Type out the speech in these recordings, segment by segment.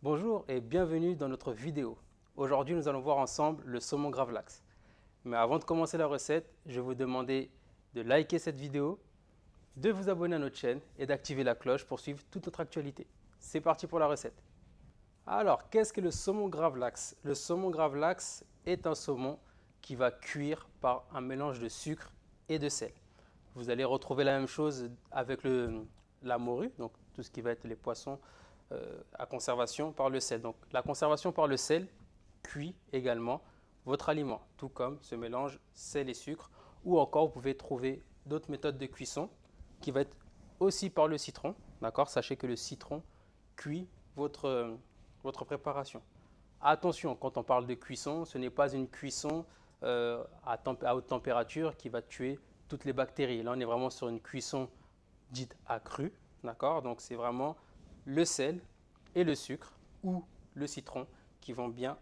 Bonjour et bienvenue dans notre vidéo. Aujourd'hui, nous allons voir ensemble le saumon gravlax. Mais avant de commencer la recette, je vais vous demander de liker cette vidéo, de vous abonner à notre chaîne et d'activer la cloche pour suivre toute notre actualité. C'est parti pour la recette. Alors, qu'est-ce que le saumon gravlax? Le saumon gravlax est un saumon qui va cuire par un mélange de sucre et de sel. Vous allez retrouver la même chose avec la morue, donc tout ce qui va être les poissons à conservation par le sel. Donc la conservation par le sel cuit également votre aliment, tout comme ce mélange sel et sucre. Ou encore, vous pouvez trouver d'autres méthodes de cuisson qui va être aussi par le citron. D'accord? Sachez que le citron cuit votre préparation. Attention, quand on parle de cuisson, ce n'est pas une cuisson à haute température qui va tuer toutes les bactéries. Là, on est vraiment sur une cuisson dite à cru. D'accord? Donc, c'est vraiment le sel et le sucre ou le citron qui vont bien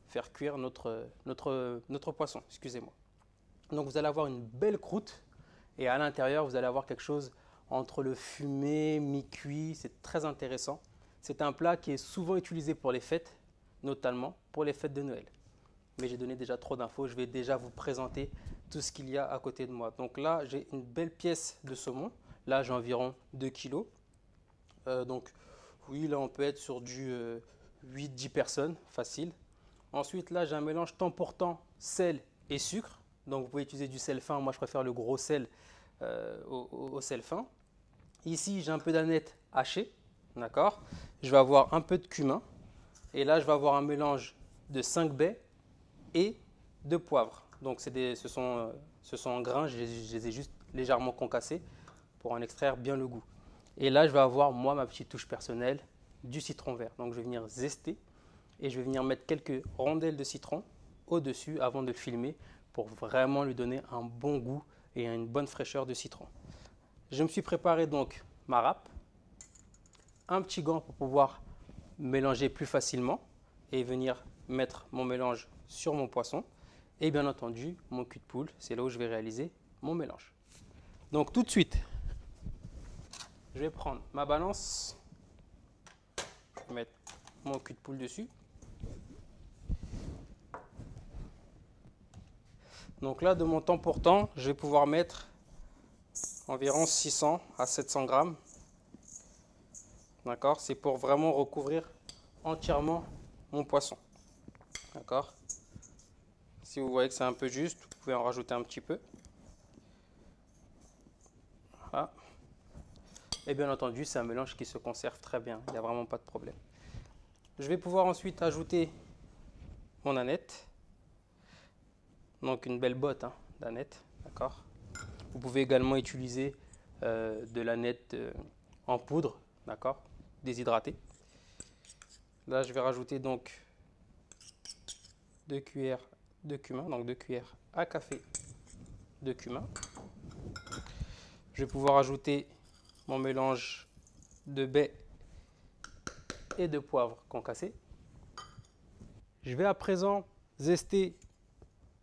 faire cuire notre poisson. Excusez-moi. Donc, vous allez avoir une belle croûte et à l'intérieur, vous allez avoir quelque chose entre le fumé, mi-cuit. C'est très intéressant. C'est un plat qui est souvent utilisé pour les fêtes, notamment pour les fêtes de Noël. Mais j'ai donné déjà trop d'infos, je vais déjà vous présenter tout ce qu'il y a à côté de moi. Donc là, j'ai une belle pièce de saumon. Là, j'ai environ 2 kg. Donc oui, là, on peut être sur du 8-10 personnes, facile. Ensuite, là, j'ai un mélange temps pour temps sel et sucre. Donc vous pouvez utiliser du sel fin, moi je préfère le gros sel au sel fin. Ici, j'ai un peu d'aneth hachée, d'accord. Je vais avoir un peu de cumin. Et là, je vais avoir un mélange de 5 baies et de poivre. Donc ce sont en grains, je les ai juste légèrement concassés pour en extraire bien le goût. Et là, je vais avoir moi ma petite touche personnelle, du citron vert. Donc je vais venir zester et je vais venir mettre quelques rondelles de citron au-dessus avant de le filmer pour vraiment lui donner un bon goût et une bonne fraîcheur de citron. Je me suis préparé donc ma râpe, un petit gant pour pouvoir mélanger plus facilement et venir mettre mon mélange sur mon poisson et bien entendu mon cul de poule, c'est là où je vais réaliser mon mélange. Donc tout de suite, je vais prendre ma balance, je vais mettre mon cul de poule dessus. Donc là, de mon temps pour temps, je vais pouvoir mettre environ 600 à 700 grammes. D'accord? C'est pour vraiment recouvrir entièrement mon poisson. D'accord? Si vous voyez que c'est un peu juste, vous pouvez en rajouter un petit peu. Voilà. Et bien entendu, c'est un mélange qui se conserve très bien. Il n'y a vraiment pas de problème. Je vais pouvoir ensuite ajouter mon aneth. Donc une belle botte d'aneth. D'accord? Vous pouvez également utiliser de l'aneth en poudre. D'accord? Déshydraté. Là, je vais rajouter donc 2 cuillères de cumin, donc 2 cuillères à café de cumin. Je vais pouvoir ajouter mon mélange de baies et de poivre concassé. Je vais à présent zester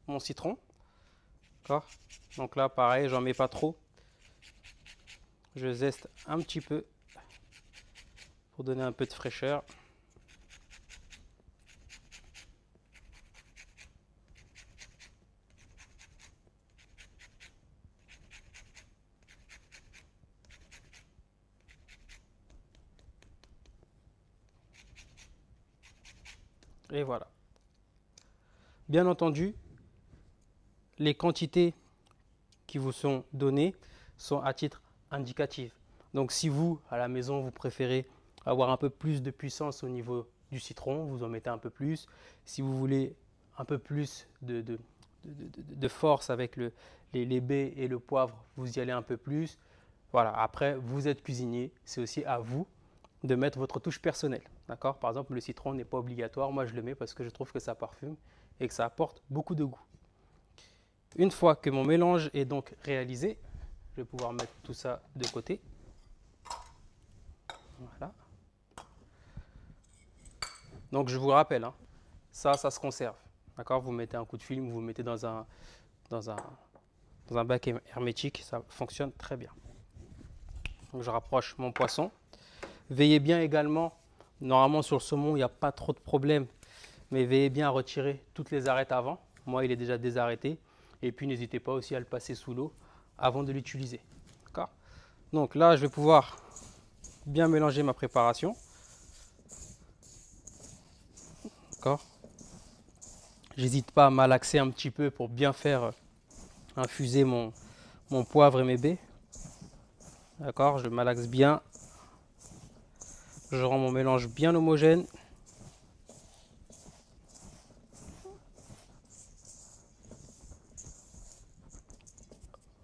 mon citron. Donc là, pareil, j'en mets pas trop. Je zeste un petit peu pour donner un peu de fraîcheur. Et voilà. Bien entendu, les quantités qui vous sont données sont à titre indicatif. Donc si vous, à la maison, vous préférez avoir un peu plus de puissance au niveau du citron, vous en mettez un peu plus. Si vous voulez un peu plus de force avec les baies et le poivre, vous y allez un peu plus. Voilà, après, vous êtes cuisinier, c'est aussi à vous de mettre votre touche personnelle. D'accord? Par exemple, le citron n'est pas obligatoire. Moi, je le mets parce que je trouve que ça parfume et que ça apporte beaucoup de goût. Une fois que mon mélange est donc réalisé, je vais pouvoir mettre tout ça de côté. Voilà. Donc, je vous rappelle, ça se conserve. D'accord? Vous mettez un coup de film, vous mettez dans un bac hermétique, ça fonctionne très bien. Donc, je rapproche mon poisson. Veillez bien également Normalement, sur le saumon, il n'y a pas trop de problème, mais veillez bien à retirer toutes les arêtes avant. Moi, il est déjà désarrêté. Et puis, n'hésitez pas aussi à le passer sous l'eau avant de l'utiliser. D'accord? Donc là, je vais pouvoir bien mélanger ma préparation. D'accord? J'hésite pas à malaxer un petit peu pour bien faire infuser mon poivre et mes baies. D'accord? Je malaxe bien. Je rends mon mélange bien homogène.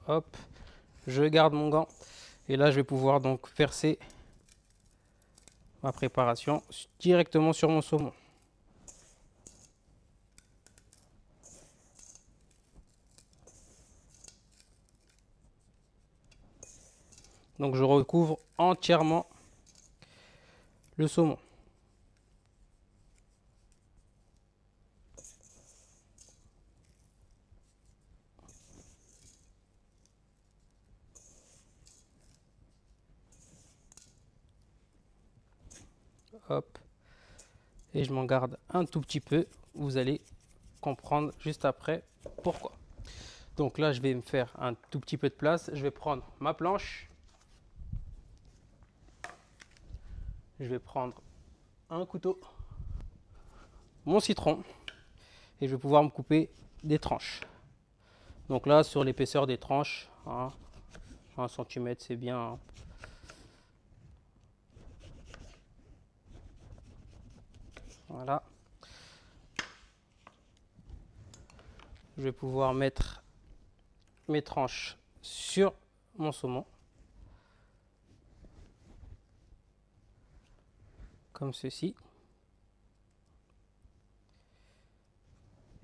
Hop, je garde mon gant. Et là, je vais pouvoir donc verser ma préparation directement sur mon saumon. Donc je recouvre entièrement le saumon. Hop. Et je m'en garde un tout petit peu. Vous allez comprendre juste après pourquoi. Donc là, je vais me faire un tout petit peu de place. Je vais prendre ma planche. Je vais prendre un couteau, mon citron, et je vais pouvoir me couper des tranches. Donc là, sur l'épaisseur des tranches, 1 cm, c'est bien. Hein. Voilà. Je vais pouvoir mettre mes tranches sur mon saumon. Comme ceci.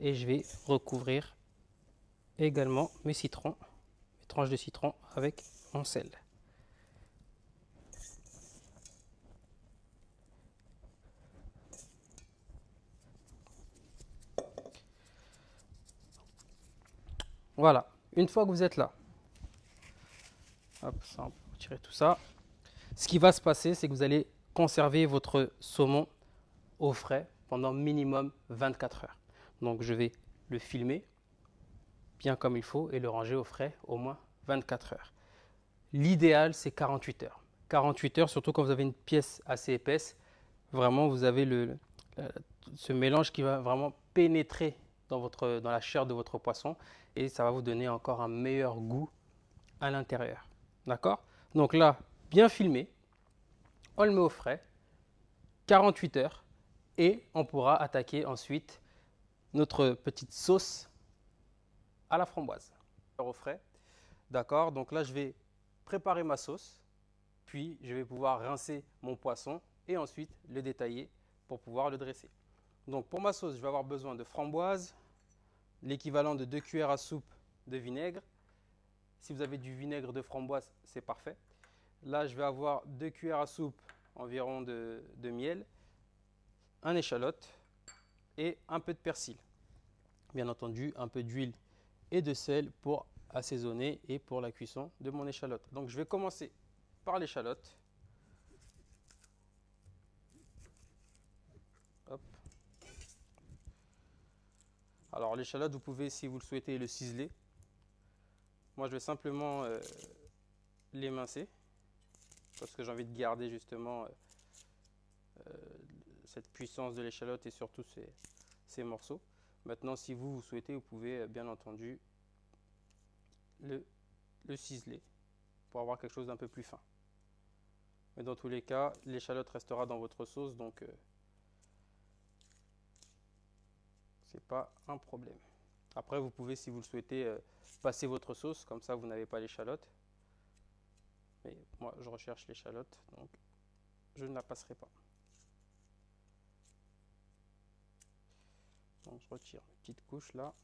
Et je vais recouvrir également mes citrons, mes tranches de citron avec mon sel. Voilà, une fois que vous êtes là, hop, ça, on peut retirer tout ça. Ce qui va se passer, c'est que vous allez conserver votre saumon au frais pendant minimum 24 heures. Donc je vais le filmer bien comme il faut et le ranger au frais au moins 24 heures. L'idéal, c'est 48 heures. 48 heures, surtout quand vous avez une pièce assez épaisse, vraiment vous avez ce mélange qui va vraiment pénétrer dans la chair de votre poisson et ça va vous donner encore un meilleur goût à l'intérieur. D'accord? Donc là, bien filmé, on le met au frais, 48 heures, et on pourra attaquer ensuite notre petite sauce à la framboise. Au frais, d'accord? Donc là, je vais préparer ma sauce, puis je vais pouvoir rincer mon poisson et ensuite le détailler pour pouvoir le dresser. Donc pour ma sauce, je vais avoir besoin de framboise, l'équivalent de 2 cuillères à soupe de vinaigre. Si vous avez du vinaigre de framboise, c'est parfait. Là, je vais avoir 2 cuillères à soupe environ de miel, un échalote et un peu de persil. Bien entendu, un peu d'huile et de sel pour assaisonner et pour la cuisson de mon échalote. Donc je vais commencer par l'échalote. Hop. Alors l'échalote, vous pouvez, si vous le souhaitez, le ciseler. Moi, je vais simplement l'émincer parce que j'ai envie de garder justement cette puissance de l'échalote et surtout ces morceaux. Maintenant, si vous souhaitez, vous pouvez bien entendu le ciseler pour avoir quelque chose d'un peu plus fin. Mais dans tous les cas, l'échalote restera dans votre sauce, donc c'est pas un problème. Après, vous pouvez, si vous le souhaitez, passer votre sauce, comme ça vous n'avez pas l'échalote. Mais moi, je recherche l'échalote, donc je ne la passerai pas. Donc je retire une petite couche là.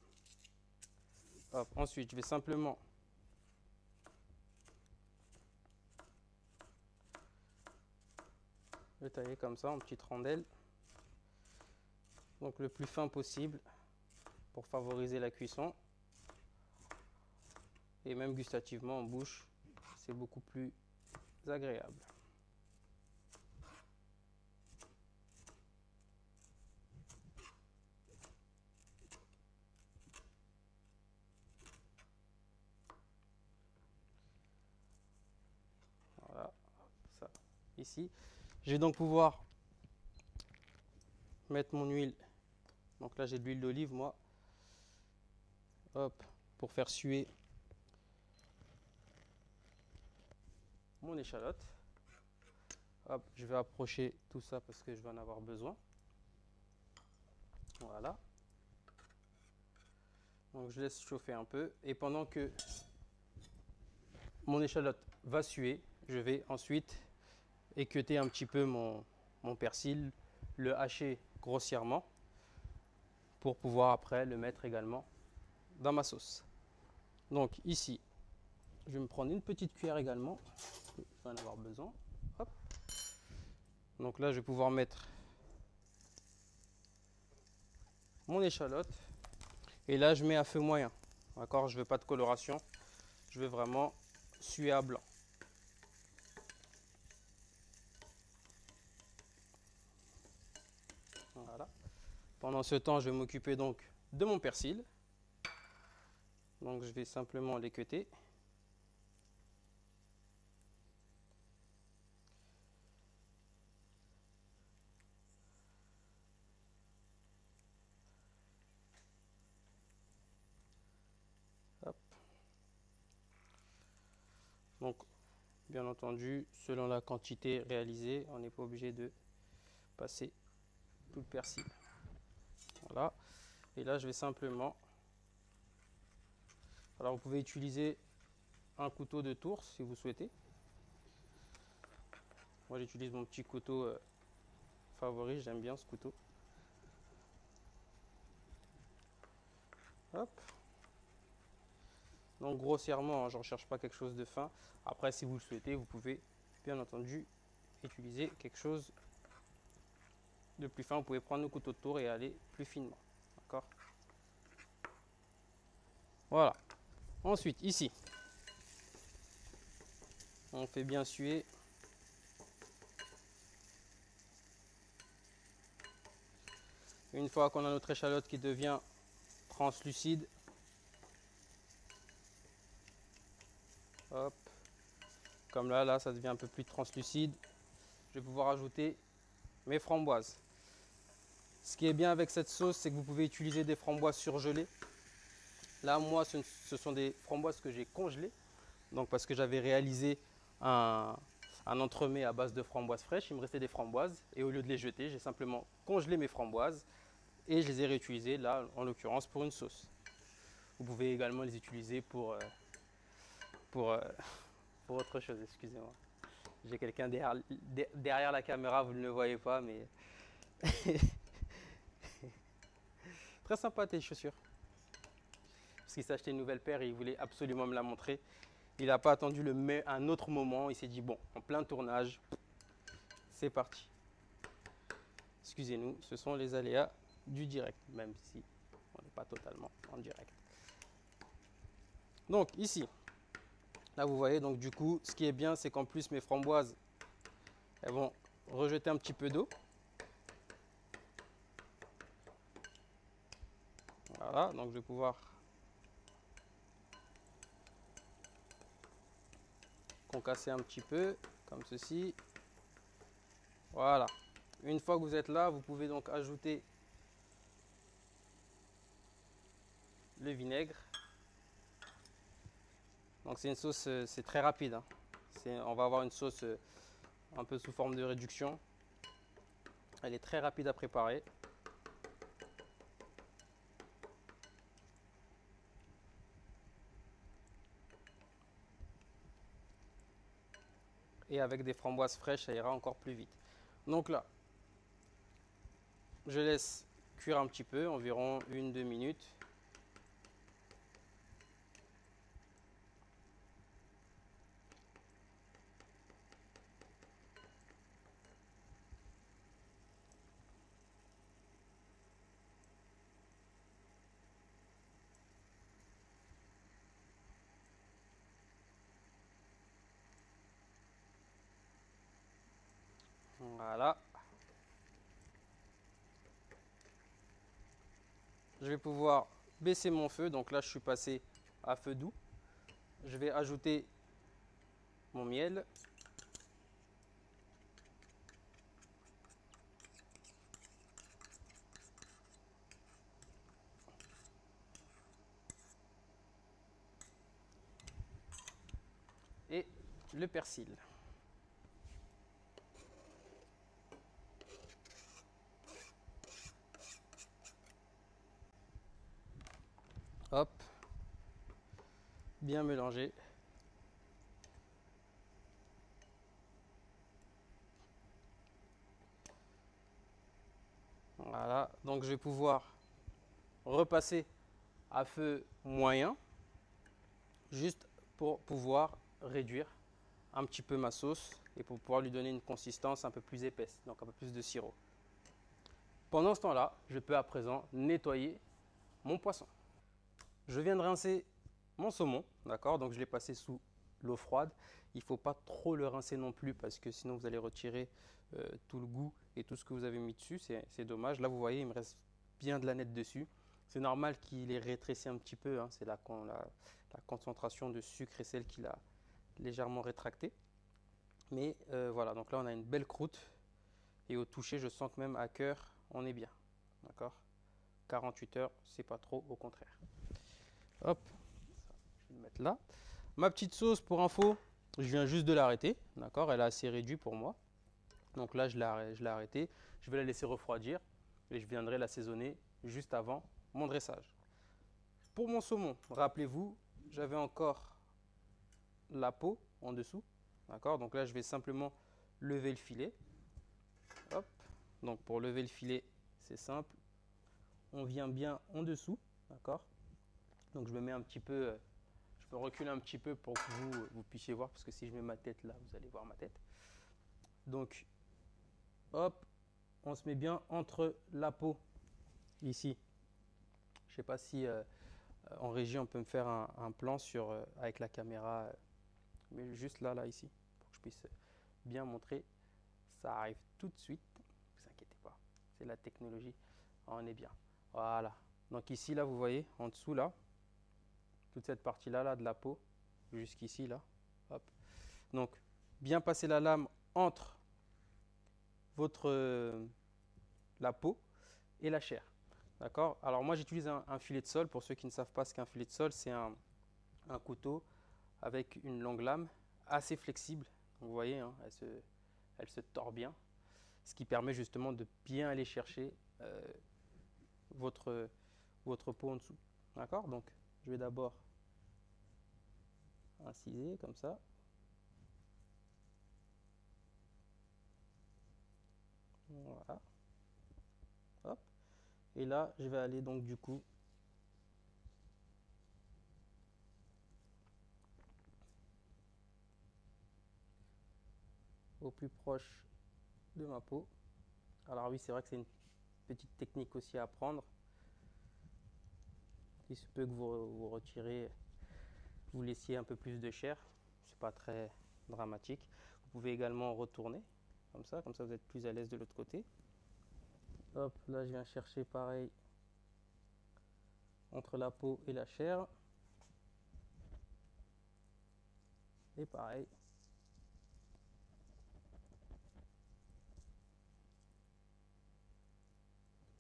Hop. Ensuite, je vais simplement le tailler comme ça en petites rondelles. Donc le plus fin possible pour favoriser la cuisson. Et même gustativement en bouche, c'est beaucoup plus agréable. ici. Je vais donc pouvoir mettre mon huile. Donc là, j'ai de l'huile d'olive, moi. Hop, pour faire suer mon échalote. Hop, je vais approcher tout ça parce que je vais en avoir besoin. Voilà. Donc je laisse chauffer un peu. Et pendant que mon échalote va suer, je vais ensuite équeuter un petit peu mon persil, le hacher grossièrement pour pouvoir après le mettre également dans ma sauce. Donc ici, je vais me prendre une petite cuillère également. Je vais en avoir besoin. Hop. Donc là, je vais pouvoir mettre mon échalote. Et là, je mets à feu moyen. D'accord, je ne veux pas de coloration. Je veux vraiment suer à blanc. Voilà. Pendant ce temps, je vais m'occuper donc de mon persil. Donc je vais simplement l'équeuter. Hop. Donc, bien entendu, selon la quantité réalisée, on n'est pas obligé de passer tout le persil. Voilà. Et là, je vais simplement... Alors, vous pouvez utiliser un couteau de tour si vous souhaitez. Moi, j'utilise mon petit couteau favori. J'aime bien ce couteau. Hop. Donc, grossièrement, hein, je ne recherche pas quelque chose de fin. Après, si vous le souhaitez, vous pouvez bien entendu utiliser quelque chose de plus fin. Vous pouvez prendre le couteau de tour et aller plus finement. D'accord? Voilà. Ensuite, ici, on fait bien suer. Une fois qu'on a notre échalote qui devient translucide, hop, comme là, ça devient un peu plus translucide, je vais pouvoir ajouter mes framboises. Ce qui est bien avec cette sauce, c'est que vous pouvez utiliser des framboises surgelées. Là, moi, ce sont des framboises que j'ai congelées. Donc, parce que j'avais réalisé un entremets à base de framboises fraîches, il me restait des framboises. Et au lieu de les jeter, j'ai simplement congelé mes framboises et je les ai réutilisées, là, en l'occurrence, pour une sauce. Vous pouvez également les utiliser pour autre chose, excusez-moi. J'ai quelqu'un derrière la caméra, vous ne le voyez pas, mais... Très sympa tes chaussures. Parce qu'il s'est acheté une nouvelle paire et il voulait absolument me la montrer. Il n'a pas attendu un autre moment. Il s'est dit, bon, en plein tournage, c'est parti. Excusez-nous, ce sont les aléas du direct, même si on n'est pas totalement en direct. Donc ici, là vous voyez, donc du coup, ce qui est bien, c'est qu'en plus mes framboises, elles vont rejeter un petit peu d'eau. Voilà, donc je vais pouvoir concasser un petit peu, comme ceci. Voilà. Une fois que vous êtes là, vous pouvez donc ajouter le vinaigre. Donc c'est une sauce, c'est très rapide. Hein. On va avoir une sauce un peu sous forme de réduction. Elle est très rapide à préparer. Et avec des framboises fraîches, ça ira encore plus vite. Donc là, je laisse cuire un petit peu, environ 1-2 minutes. Voilà. Je vais pouvoir baisser mon feu. Donc là, je suis passé à feu doux. Je vais ajouter mon miel. et le persil. Hop, bien mélangé. Voilà, donc je vais pouvoir repasser à feu moyen, juste pour pouvoir réduire un petit peu ma sauce et pour pouvoir lui donner une consistance un peu plus épaisse, donc un peu plus de sirop. Pendant ce temps-là, je peux à présent nettoyer mon poisson. Je viens de rincer mon saumon, d'accord? Donc je l'ai passé sous l'eau froide. Il ne faut pas trop le rincer non plus parce que sinon vous allez retirer tout le goût et tout ce que vous avez mis dessus. C'est dommage. Là, vous voyez, il me reste bien de la nette dessus. C'est normal qu'il ait rétréci un petit peu, hein. C'est la concentration de sucre et sel qu'il a légèrement rétracté. Mais voilà, donc là, on a une belle croûte. Et au toucher, je sens que même à cœur, on est bien. D'accord? 48 heures, c'est pas trop, au contraire. Hop, je vais le mettre là. Ma petite sauce, pour info, je viens juste de l'arrêter. D'accord? Elle est assez réduite pour moi. Donc là, je l'ai arrêtée. Je vais la laisser refroidir et je viendrai l'assaisonner juste avant mon dressage. Pour mon saumon, rappelez-vous, j'avais encore la peau en dessous. D'accord? Donc là, je vais simplement lever le filet. Hop. Donc pour lever le filet, c'est simple. On vient bien en dessous. D'accord? Donc je me mets un petit peu, je peux reculer un petit peu pour que vous puissiez voir, parce que si je mets ma tête là, vous allez voir ma tête. Donc, hop, on se met bien entre la peau, ici. Je ne sais pas si en régie on peut me faire un plan avec la caméra, mais juste là, ici, pour que je puisse bien montrer. Ça arrive tout de suite, ne vous inquiétez pas, c'est la technologie, on est bien. Voilà, donc ici, là, vous voyez, en dessous, là, toute cette partie-là là, de la peau, jusqu'ici, là, hop. Donc, bien passer la lame entre la peau et la chair. D'accord? Alors moi j'utilise un filet de sol. Pour ceux qui ne savent pas ce qu'est un filet de sol, c'est un couteau avec une longue lame assez flexible. Donc, vous voyez, hein, elle se tord bien. Ce qui permet justement de bien aller chercher votre peau en dessous. D'accord? Donc je vais d'abord inciser comme ça. Voilà. Hop. Et là, je vais aller donc du coup au plus proche de ma peau. Alors oui, c'est vrai que c'est une petite technique aussi à apprendre. Il se peut que vous retirez, vous laissiez un peu plus de chair. C'est pas très dramatique. Vous pouvez également retourner comme ça vous êtes plus à l'aise de l'autre côté. Hop, là je viens chercher pareil entre la peau et la chair. Et pareil.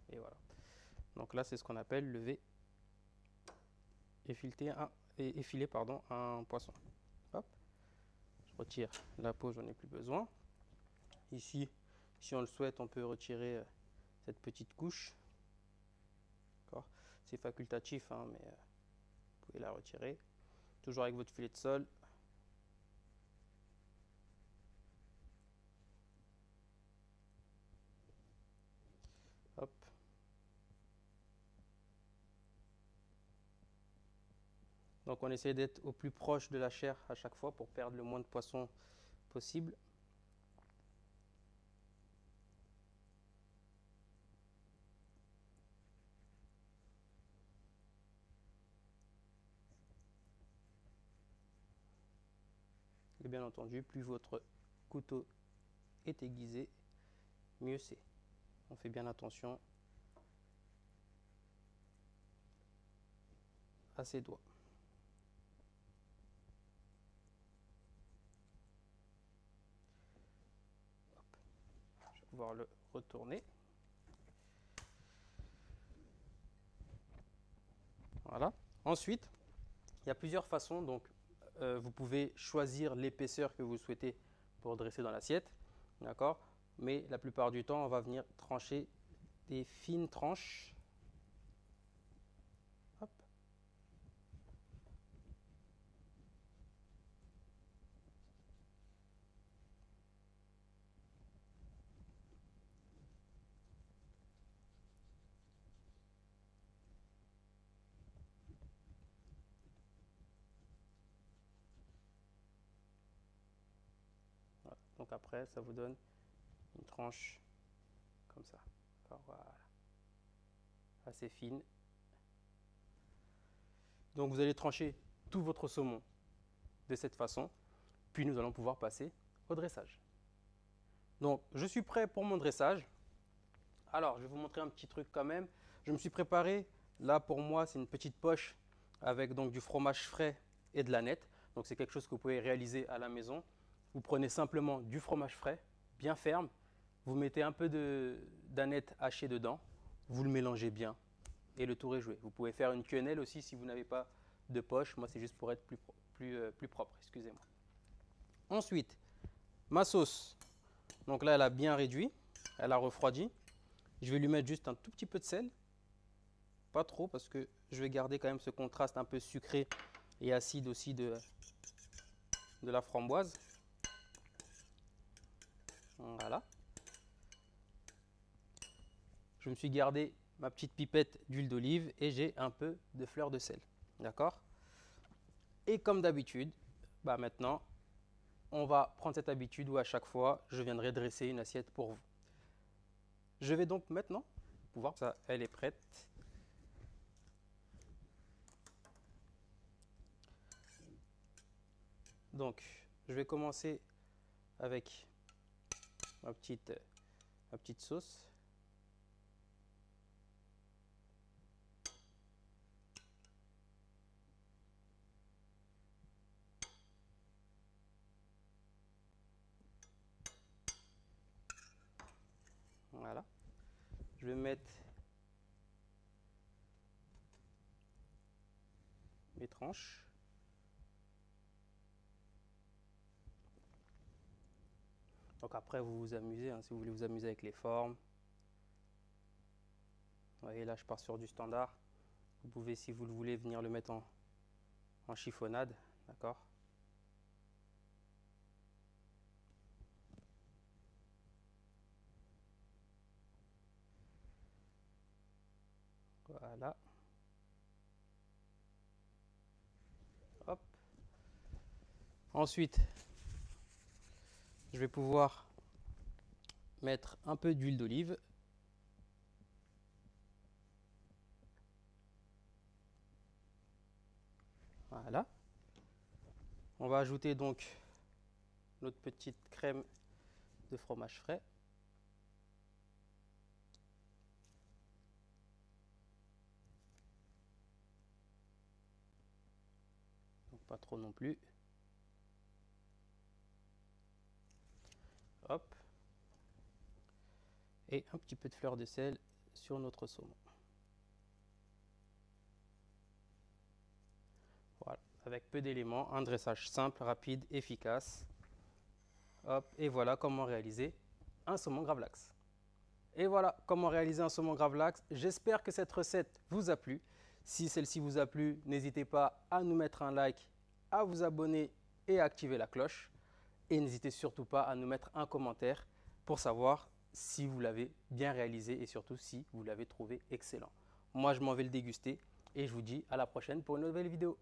Et voilà. Donc là c'est ce qu'on appelle lever et filer un poisson. Hop. Je retire la peau, j'en ai plus besoin. Ici, si on le souhaite, on peut retirer cette petite couche. C'est facultatif, hein, mais vous pouvez la retirer. Toujours avec votre filet de sol. Hop. Donc on essaie d'être au plus proche de la chair à chaque fois pour perdre le moins de poisson possible. Et bien entendu, plus votre couteau est aiguisé, mieux c'est. On fait bien attention à ses doigts. Hop. Je vais pouvoir le retourner. Voilà. Ensuite, il y a plusieurs façons donc vous pouvez choisir l'épaisseur que vous souhaitez pour dresser dans l'assiette. D'accord? Mais la plupart du temps, on va venir trancher des fines tranches. Hop. Voilà. Donc après, ça vous donne une tranche comme ça. Voilà. Assez fine. Donc vous allez trancher tout votre saumon de cette façon. Puis nous allons pouvoir passer au dressage. Donc je suis prêt pour mon dressage. Alors je vais vous montrer un petit truc quand même. Je me suis préparé, là pour moi c'est une petite poche avec donc du fromage frais et de l'aneth. Donc c'est quelque chose que vous pouvez réaliser à la maison. Vous prenez simplement du fromage frais, bien ferme. Vous mettez un peu d'aneth hachée dedans. Vous le mélangez bien et le tour est joué. Vous pouvez faire une quenelle aussi si vous n'avez pas de poche. Moi c'est juste pour être plus propre, excusez-moi. Ensuite, ma sauce. Donc là elle a bien réduit, elle a refroidi. Je vais lui mettre juste un tout petit peu de sel. Pas trop parce que je vais garder quand même ce contraste un peu sucré et acide aussi de la framboise. Voilà. Je me suis gardé ma petite pipette d'huile d'olive et j'ai un peu de fleur de sel. D'accord? Et comme d'habitude, maintenant, on va prendre cette habitude où à chaque fois, je viendrai dresser une assiette pour vous. Je vais donc maintenant pouvoir, ça, elle est prête. Donc, je vais commencer avec ma petite sauce. Voilà. Je vais mettre mes tranches. Donc après, vous vous amusez, hein, si vous voulez vous amuser avec les formes. Vous voyez, là, je pars sur du standard. Vous pouvez, si vous le voulez, venir le mettre en chiffonnade. D'accord? Voilà. Hop. Ensuite, je vais pouvoir mettre un peu d'huile d'olive. Voilà. On va ajouter donc notre petite crème de fromage frais. Donc pas trop non plus. Hop. Et un petit peu de fleur de sel sur notre saumon. Voilà, avec peu d'éléments, un dressage simple, rapide, efficace. Hop, et voilà comment réaliser un saumon gravlax. Et voilà comment réaliser un saumon gravlax. J'espère que cette recette vous a plu. Si celle-ci vous a plu, n'hésitez pas à nous mettre un like, à vous abonner et à activer la cloche. Et n'hésitez surtout pas à nous mettre un commentaire pour savoir si vous l'avez bien réalisé et surtout si vous l'avez trouvé excellent. Moi, je m'en vais le déguster et je vous dis à la prochaine pour une nouvelle vidéo.